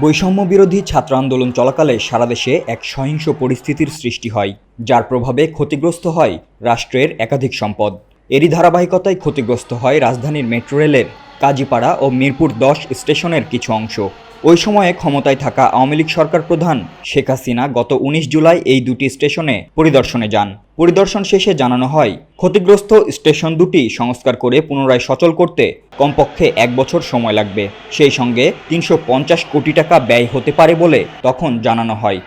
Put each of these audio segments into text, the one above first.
বৈষম্য বিরোধী ছাত্র আন্দোলন চলাকালে সারা দেশে এক সহিংস পরিস্থিতির সৃষ্টি হয়, যার প্রভাবে ক্ষতিগ্রস্ত হয় রাষ্ট্রের একাধিক সম্পদ। এরই ধারাবাহিকতায় ক্ষতিগ্রস্ত হয় রাজধানীর মেট্রো রেলের কাজীপাড়া ও মিরপুর ১০ স্টেশনের কিছু অংশ। ওই সময়ে ক্ষমতায় থাকা আওয়ামী লীগ সরকার প্রধান শেখ হাসিনা গত ১৯ জুলাই এই দুটি স্টেশনে পরিদর্শনে যান। পরিদর্শন শেষে জানানো হয়, ক্ষতিগ্রস্ত স্টেশন দুটি সংস্কার করে পুনরায় সচল করতে কমপক্ষে ১ বছর সময় লাগবে। সেই সঙ্গে ৩৫০ কোটি টাকা ব্যয় হতে পারে বলে তখন জানানো হয়।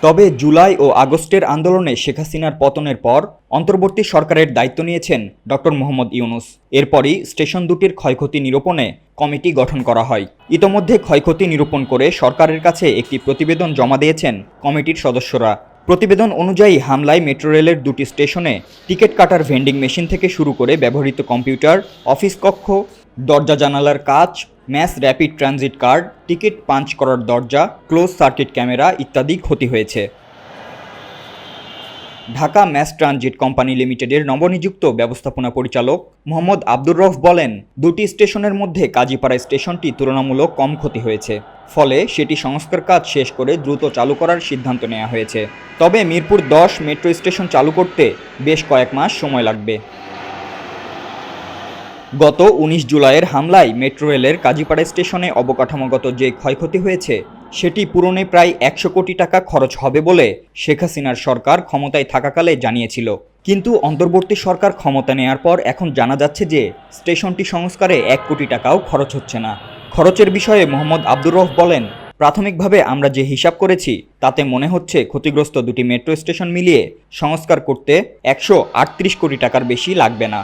তবে জুলাই ও আগস্টের আন্দোলনে শেখ হাসিনার পতনের পর অন্তর্বর্তী সরকারের দায়িত্ব নিয়েছেন ডক্টর মোহাম্মদ ইউনূস। এরপরই স্টেশন দুটির ক্ষয়ক্ষতি নিরূপণে কমিটি গঠন করা হয়। ইতোমধ্যে ক্ষয়ক্ষতি নিরূপণ করে সরকারের কাছে একটি প্রতিবেদন জমা দিয়েছেন কমিটির সদস্যরা। প্রতিবেদন অনুযায়ী হামলায় মেট্রো রেলের দুটি স্টেশনে টিকিট কাটার ভেন্ডিং মেশিন থেকে শুরু করে ব্যবহৃত কম্পিউটার, অফিস কক্ষ, দরজা জানালার কাচ, mass rapid transit card, ticket punch করার দরজা, ক্লোজ সার্কিট ক্যামেরা ইত্যাদি ক্ষতি হয়েছে। ঢাকা ম্যাস ট্রানজিট কোম্পানি লিমিটেডের নবনিযুক্ত ব্যবস্থাপনা পরিচালক মোহাম্মদ আব্দুর রউফ বলেন, দুটি স্টেশনের মধ্যে কাজীপাড়া স্টেশনটি তুলনামূলক কম ক্ষতি হয়েছে। ফলে সেটি সংস্কার কাজ শেষ করে দ্রুত চালু করার সিদ্ধান্ত নেওয়া হয়েছে। তবে মিরপুর ১০ মেট্রো স্টেশন চালু করতে বেশ কয়েক মাস সময় লাগবে। গত ১৯ জুলাইয়ের হামলায় মেট্রো রেলের কাজীপাড়া স্টেশনে অবকাঠামোগত যে ক্ষয়ক্ষতি হয়েছে সেটি পূরণে প্রায় ১০০ কোটি টাকা খরচ হবে বলে শেখ হাসিনার সরকার ক্ষমতায় থাকাকালে জানিয়েছিল। কিন্তু অন্তর্বর্তী সরকার ক্ষমতা নেয়ার পর এখন জানা যাচ্ছে যে স্টেশনটি সংস্কারে ১ কোটি টাকাও খরচ হচ্ছে না। খরচের বিষয়ে মোহাম্মদ আব্দুর রউফ বলেন, প্রাথমিকভাবে আমরা যে হিসাব করেছি তাতে মনে হচ্ছে ক্ষতিগ্রস্ত দুটি মেট্রো স্টেশন মিলিয়ে সংস্কার করতে ১৩৮ কোটি টাকার বেশি লাগবে না।